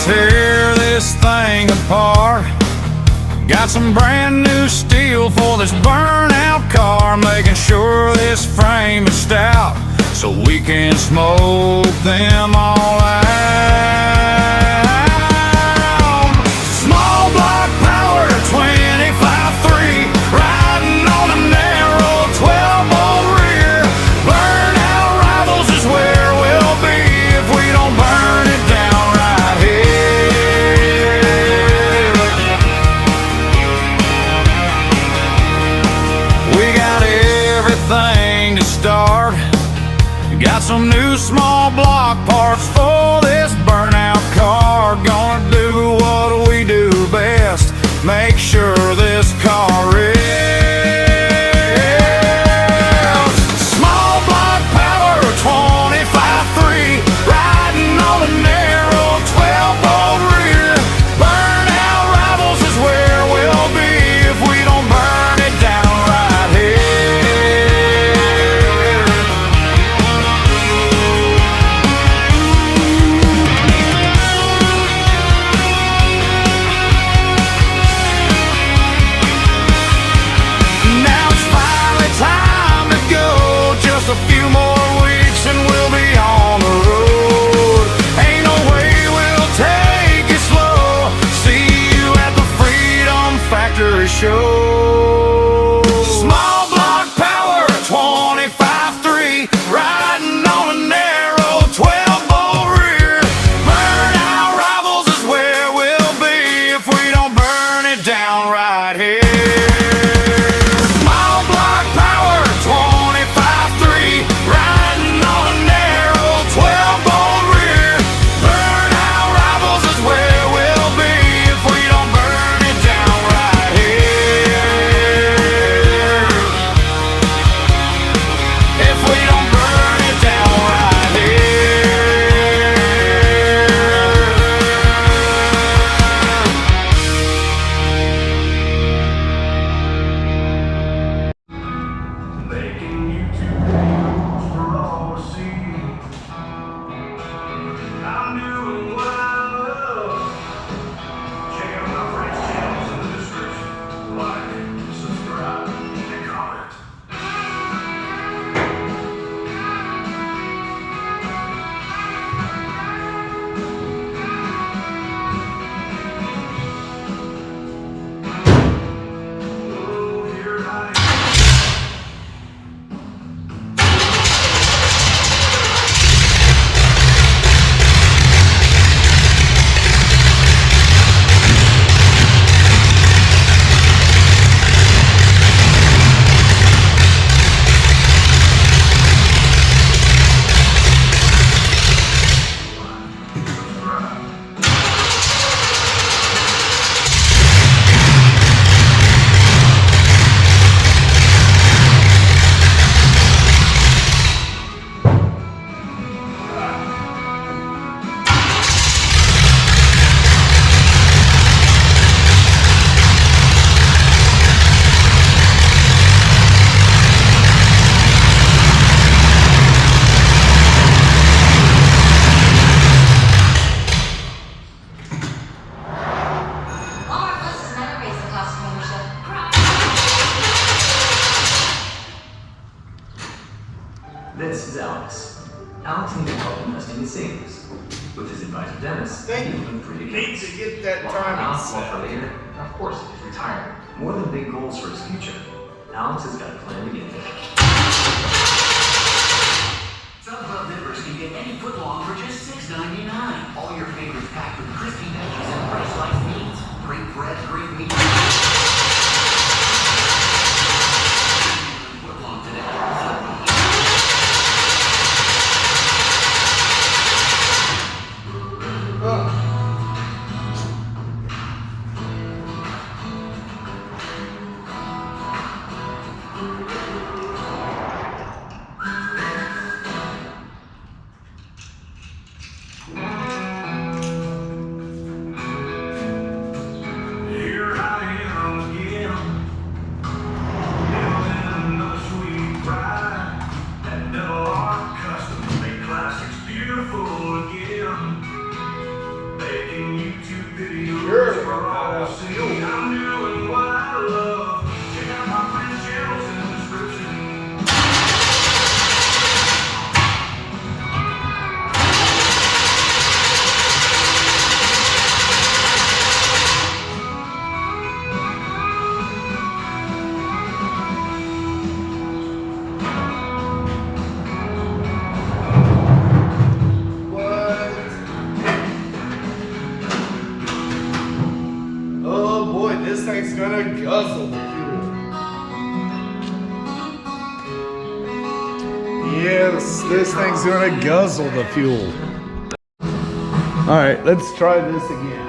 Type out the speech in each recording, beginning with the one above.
tear this thing apart. Got some brand new steel for this burnout car, making sure this frame is stout so we can smoke them all out. Small block power, 25.3, riding on a narrow 12-volt rear. Burnout rivals is where we'll be if we don't burn it down right here. We got everything to start. Got some new small block parts for this burnout car. Gonna do what we do best, make sure this car rips. Small block power, 25.3, riding on a narrow 12-volt rear. Burnout rivals is where we'll be if we don't burn it down right here. Now it's finally time to go. Just a few more weeks and we'll be on the road. Ain't no way we'll take it slow. See you at the Freedom Factory show. Small block power, 25.3, riding on a narrow 12-volt rear. Burnout rivals is where we'll be if we don't burn it down right here. Small block power, 25.3, riding on a narrow 12-volt rear. Burnout rivals is where we'll be if we don't burn it down right here. If we don't burn it down right here. Making YouTube videos for all to see. I'm doing what I love. Check out my friends' channels in the description. Like, subscribe, and comment. Oh, here I am. Walmart Plus has never raised the cost of membership. This is Alex. Alex needs help investing in savings. With his advisor Dennis, Thank he's you. been pretty Need to get that Well, timing Alex, set. well, for later, of course, his retirement. More than big goals for his future. Alex has got a plan to get there. SubHub members can get any footlong for just $6.99. All your favorites packed with crispy veggies and fresh sliced meats. Great bread, great meat. Footlong today. see. I'm doing what I love. Check out my friend's channels in the description. Oh boy, this thing's gonna guzzle the fuel. Yes, this thing's gonna guzzle the fuel. All right, let's try this again.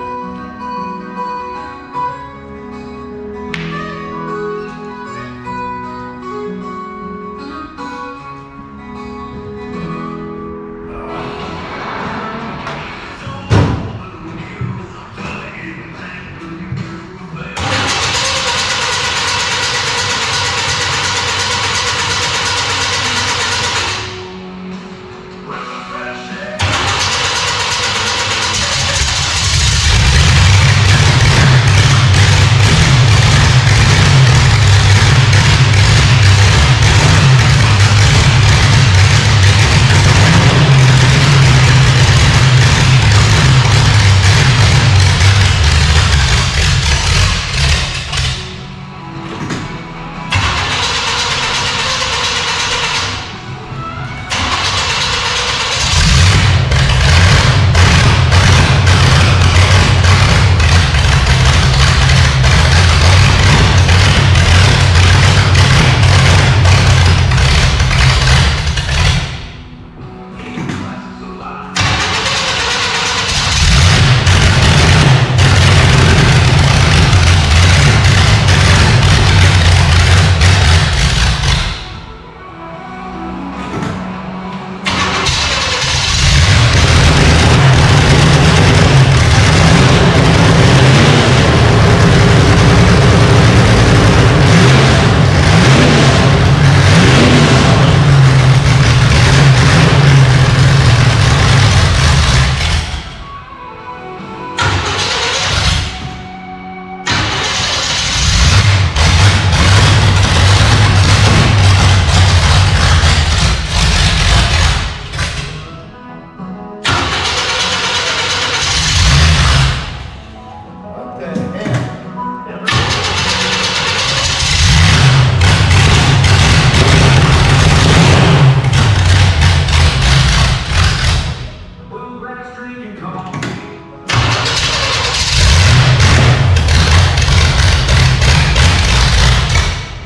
Bluegrass drinking coffee.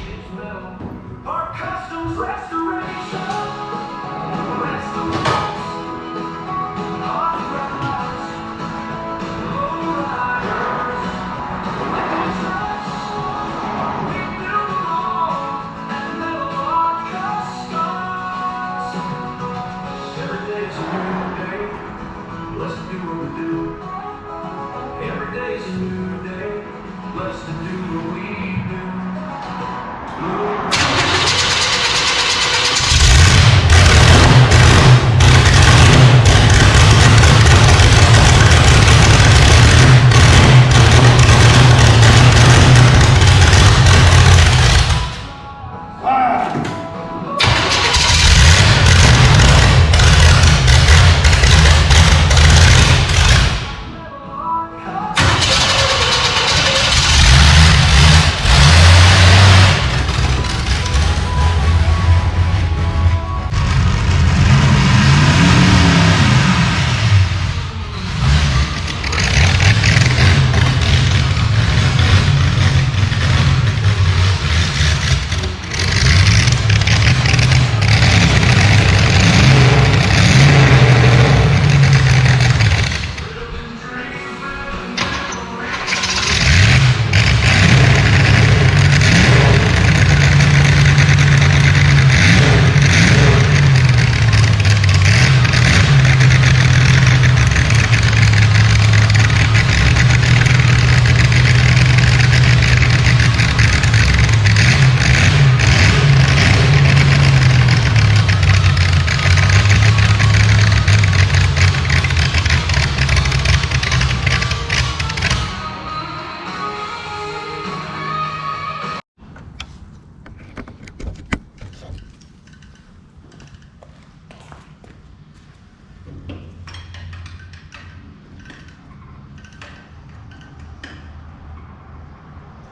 It's metal. Our customs restoration. Restaurants. Hot rods. Lowriders. Liquid touch. We build them all. And metal art customs. Every day's a new day. Let's do what we do. Every day's a new day. Let's do what we do.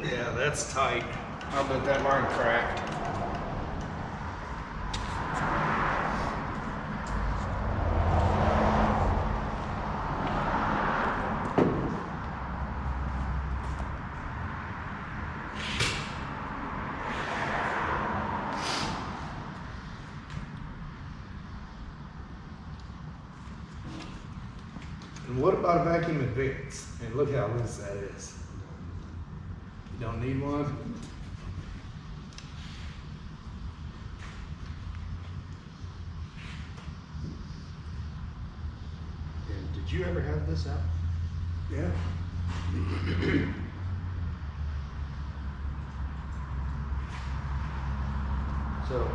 Yeah, that's tight. I bet that line cracked. And what about a vacuum advance? And look how loose that is. You don't need one? And did you ever have this out? Yeah. So.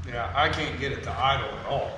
Yeah, I can't get it to idle at all.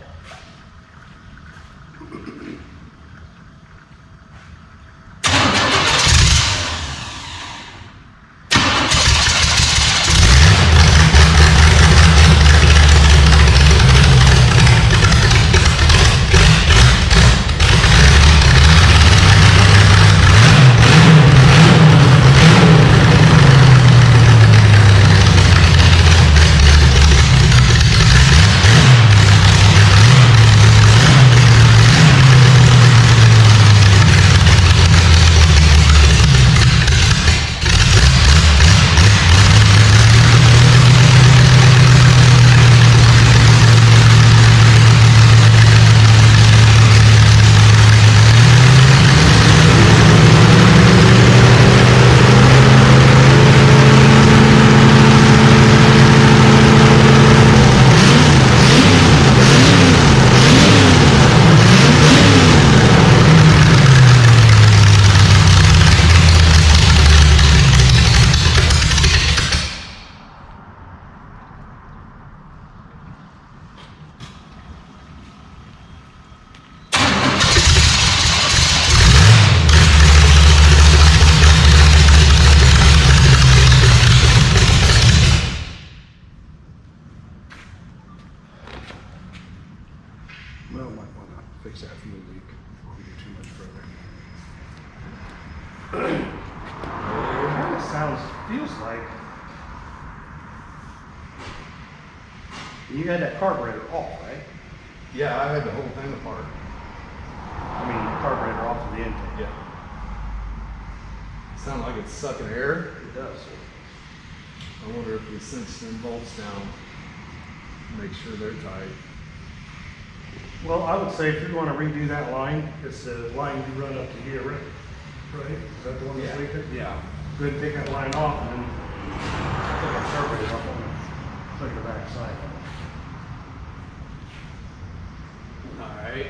Well, might want to fix that from the leak. get too much further. It kind of feels like you had that carburetor off, right? Yeah, I had the whole thing apart. I mean, carburetor off of the intake. Yeah. Sound like it's sucking air. It does. I wonder if we cinch them bolts down, make sure they're tight. Well, I would say if you're going to redo that line, it's the line you run up to here, right? Right? Is that the one that's leaking? Yeah. Go ahead and take that line off and then put a carburetor up on the back side. Alright.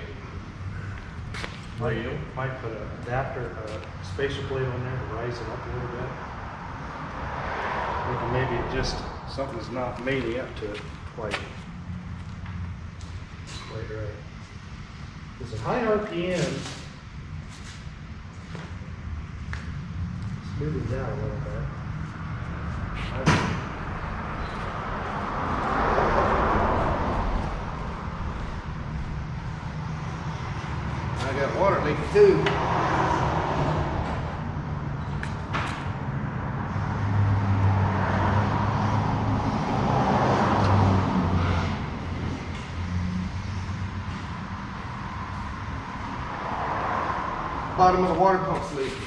Might put an adapter, a spacer plate on there to rise it up a little bit. Or maybe just something's not mating up to it quite right. It's a high RPM. Smooth it down a little bit. I got water leaking too. Bottom of the water pump's leaking.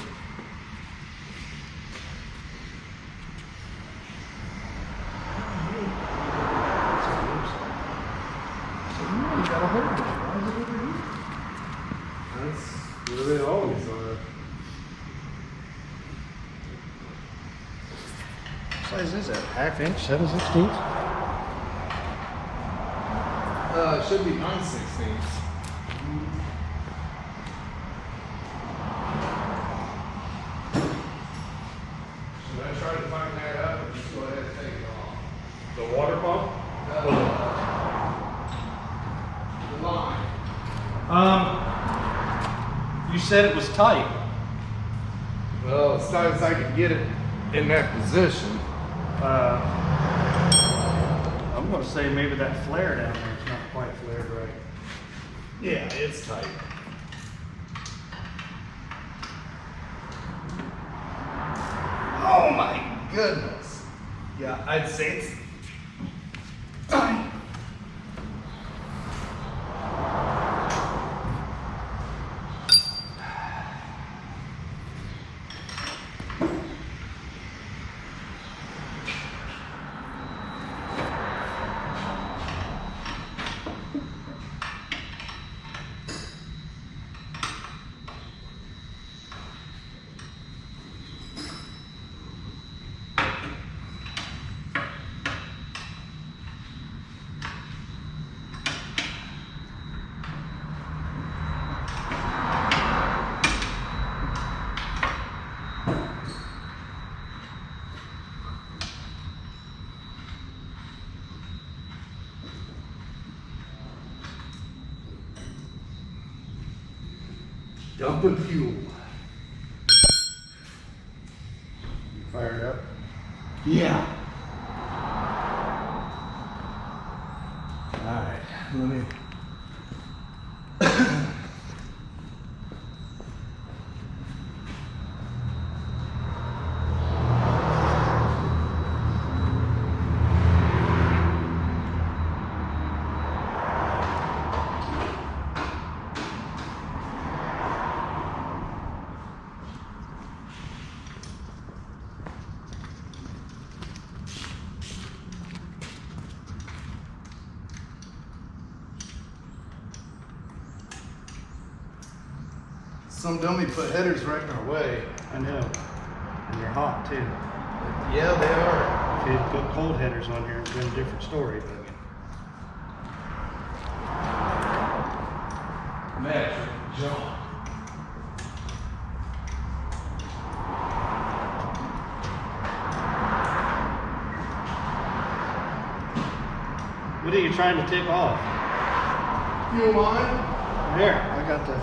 That's where they always are. What size is that? Half inch, 7/16? It should be 9/16. Should I try to find that out or just go ahead and take it off? The water pump? The line. You said it was tight. Well, as tight as I can get it in that position. I'm gonna say maybe that flare down there is not quite flared right. Yeah, it's tight. Oh my goodness. Yeah, I'd say it's tight. Dumping fuel. Fired up. Yeah. All right, let me. Some dummy put headers right in our way. I know. And they're hot too. Yeah, they are. If you had put cold headers on here, it'd been a different story, but Magic John. what are you trying to take off? Fuel line? There, I got the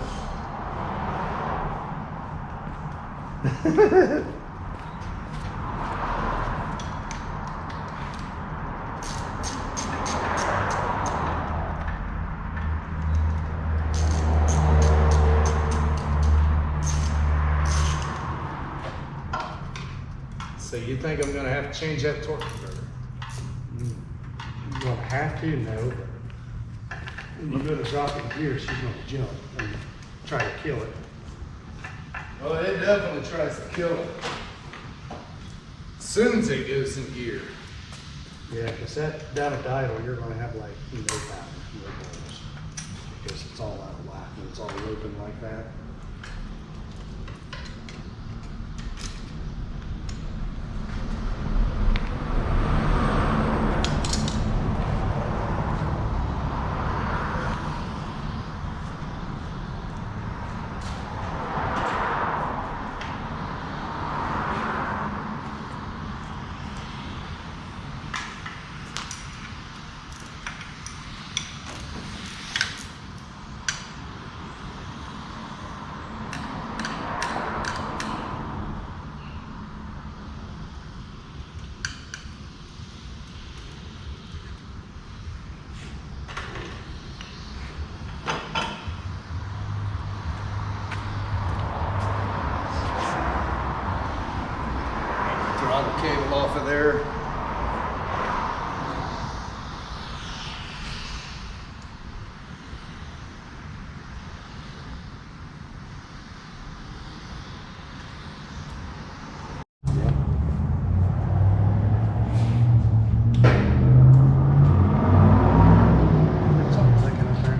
So you think I'm gonna have to change that torque converter? You're gonna have to, no, but when you go to drop it in gear, she's gonna jump and try to kill it. Well, it definitely tries to kill it. As soon as it goes in gear. Yeah, because that down at idle, you're gonna have like no power, no balls, because it's all out of whack and it's all looping like that. Throttle cable off of there. Something clicking up there.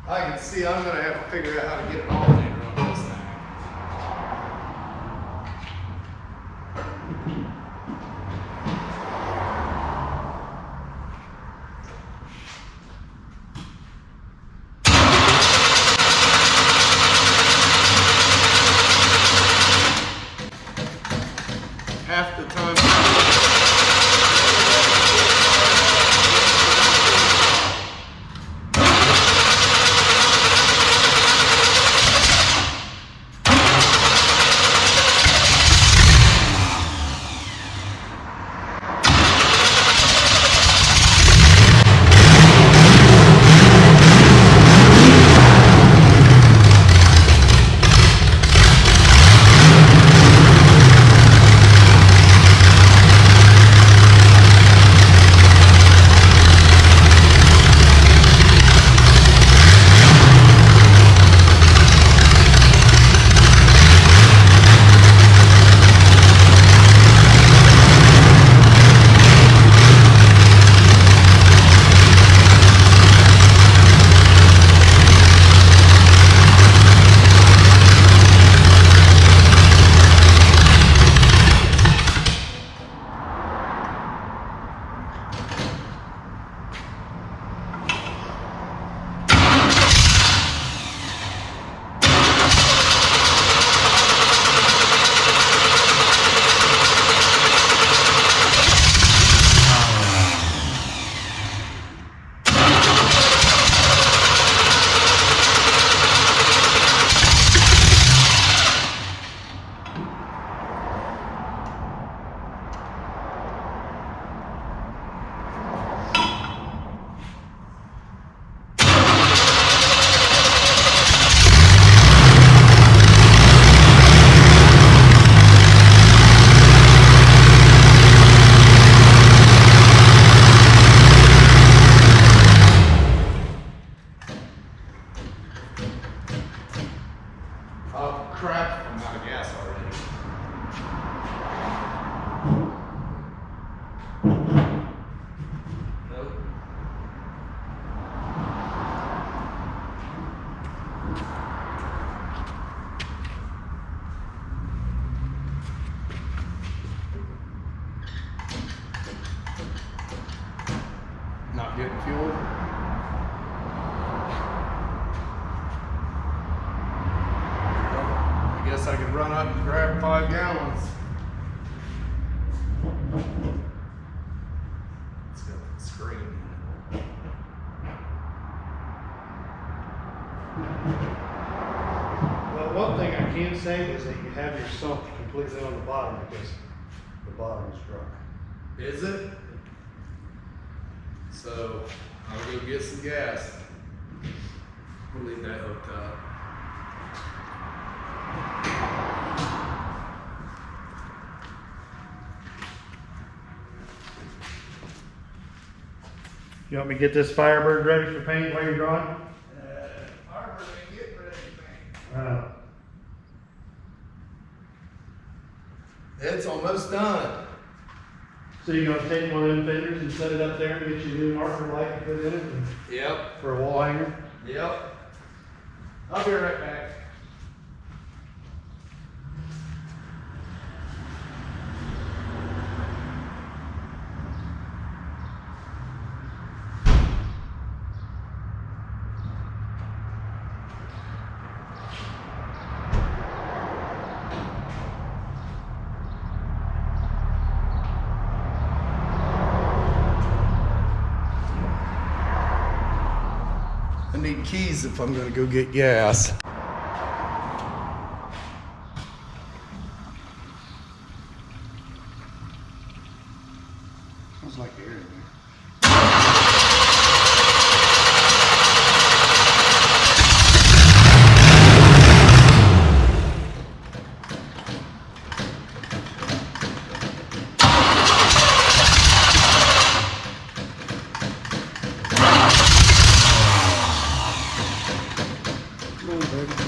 I can see I'm gonna have to figure out how to get an alternator on this thing. Half the time. I could run up and grab 5 gallons. It's got that screen. Well, one thing I can say is that you have your sump completely on the bottom because the bottom is dry. Is it? So I'll go get some gas. We'll leave that hooked up. You want me to get this Firebird ready for paint while you're drawing? Firebird ain't getting ready to paint. It's almost done. So you're gonna take one of them fenders and set it up there and get your new marker light and put in it and Yep. for a wall hanger? Yep. I'll be right back. I need keys if I'm gonna go get gas. Sounds like air in there. Come on, baby.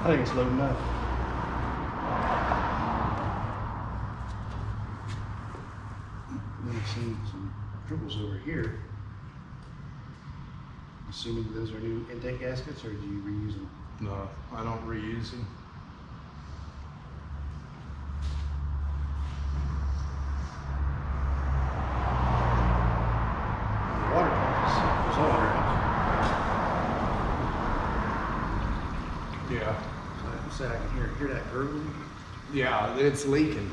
I think it's loading up. I've seen some dribbles over here. Assuming those are new intake gaskets, or do you reuse them? No, I don't reuse them. The water pumps, there's water out. Yeah. So like I said, I can hear that gurgling. Yeah, it's leaking.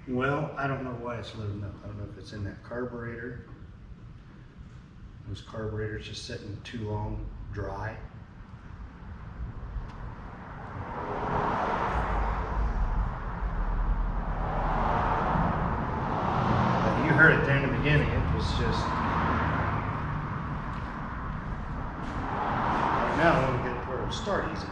Well, I don't know why it's loading up. I don't know if it's in that carburetor. Those carburetors just sitting too long dry. But you heard it there in the beginning. It was just. Right now, when we get it where it'll start easy.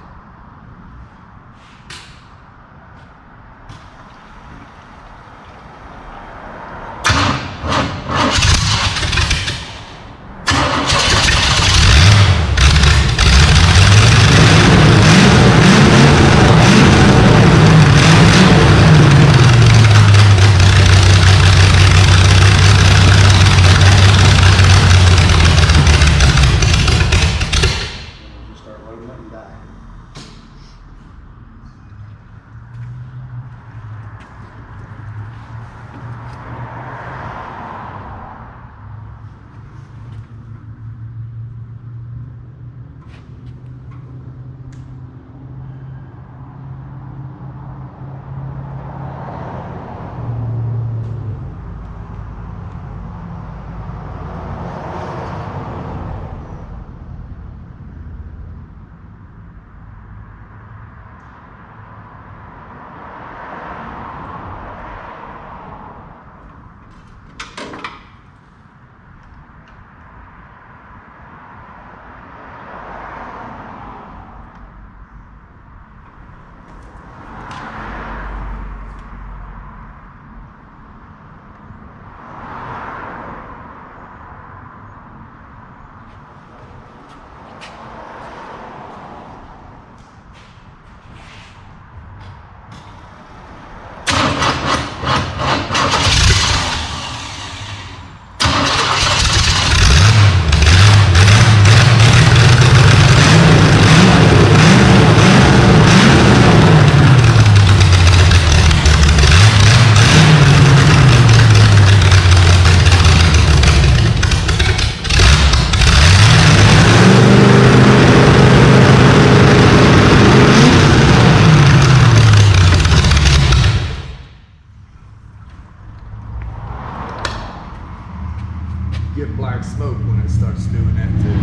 Start loading up and die. Get black smoke when it starts doing that too.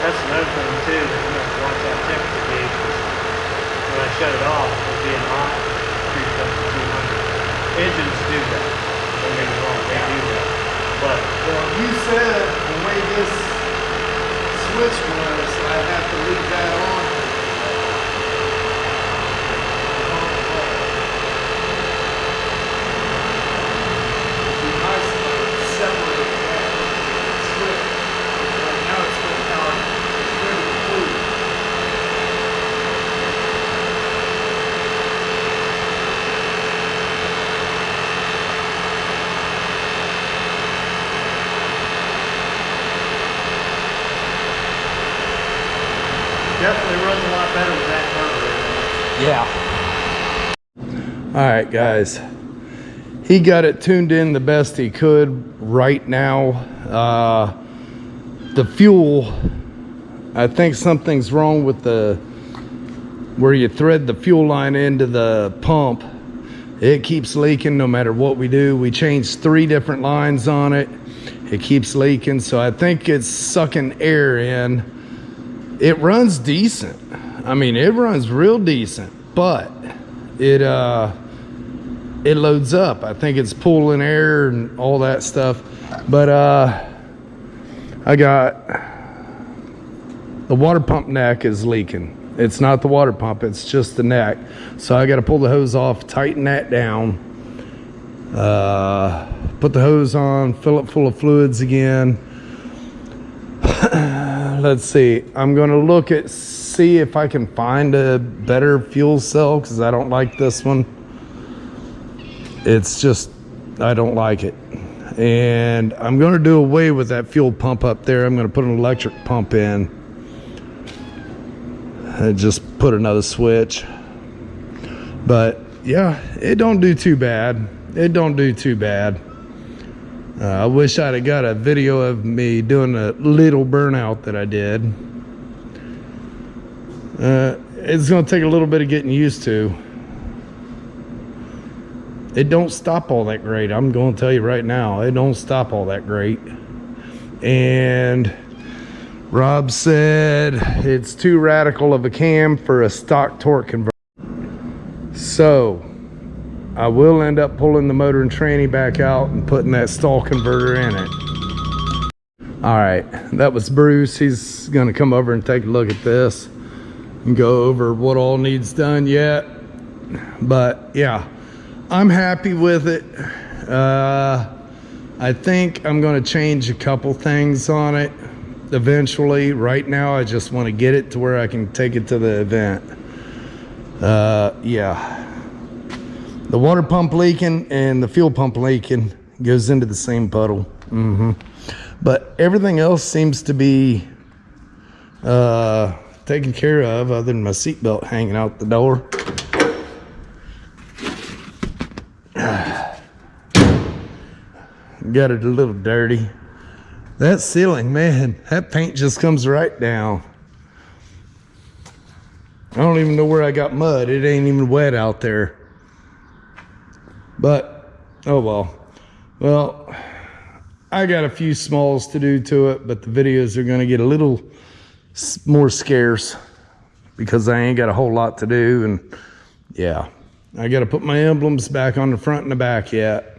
That's another thing too, that you have to watch that temperature gauge. 'Cause when I shut it off, it being hot, creeps up to 200. Engines do that. Don't get me wrong, they do that. But Well, you said the way this switch was, I have to leave that on. It'd be nice to separate that switch. Right now it's going power. It's ready to cool. definitely runs a lot better with that carburetor. Yeah. All right, guys. He got it tuned in the best he could right now. The fuel, I think something's wrong with where you thread the fuel line into the pump. It keeps leaking no matter what we do. We changed 3 different lines on it. It keeps leaking, so I think it's sucking air in. It runs decent. I mean, it runs real decent, but it loads up. I think it's pulling air and all that stuff. But I got the water pump neck is leaking. It's not the water pump, it's just the neck. So I got to pull the hose off, tighten that down, put the hose on, fill it full of fluids again. Let's see, I'm going to see if I can find a better fuel cell, because I don't like this one. It's just, I don't like it. And I'm going to do away with that fuel pump up there. I'm going to put an electric pump in. And just put another switch. But yeah, it don't do too bad. It don't do too bad. I wish I'd have got a video of me doing a little burnout that I did. It's going to take a little bit of getting used to. It don't stop all that great. I'm going to tell you right now, it don't stop all that great. And Rob said it's too radical of a cam for a stock torque converter. So I will end up pulling the motor and tranny back out and putting that stall converter in it. All right, that was Bruce. He's going to come over and take a look at this and go over what all needs done yet. But yeah, I'm happy with it. I think I'm going to change a couple things on it eventually. Right now, I just want to get it to where I can take it to the event. Yeah. The water pump leaking and the fuel pump leaking goes into the same puddle. But everything else seems to be taken care of, other than my seatbelt hanging out the door. Got it a little dirty. That ceiling, man, that paint just comes right down. I don't even know where I got mud. It ain't even wet out there. But, oh well. Well, I got a few smalls to do to it, but the videos are going to get a little more scarce because I ain't got a whole lot to do. And yeah, I got to put my emblems back on the front and the back yet.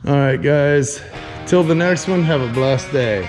All right, guys. Till the next one, have a blessed day.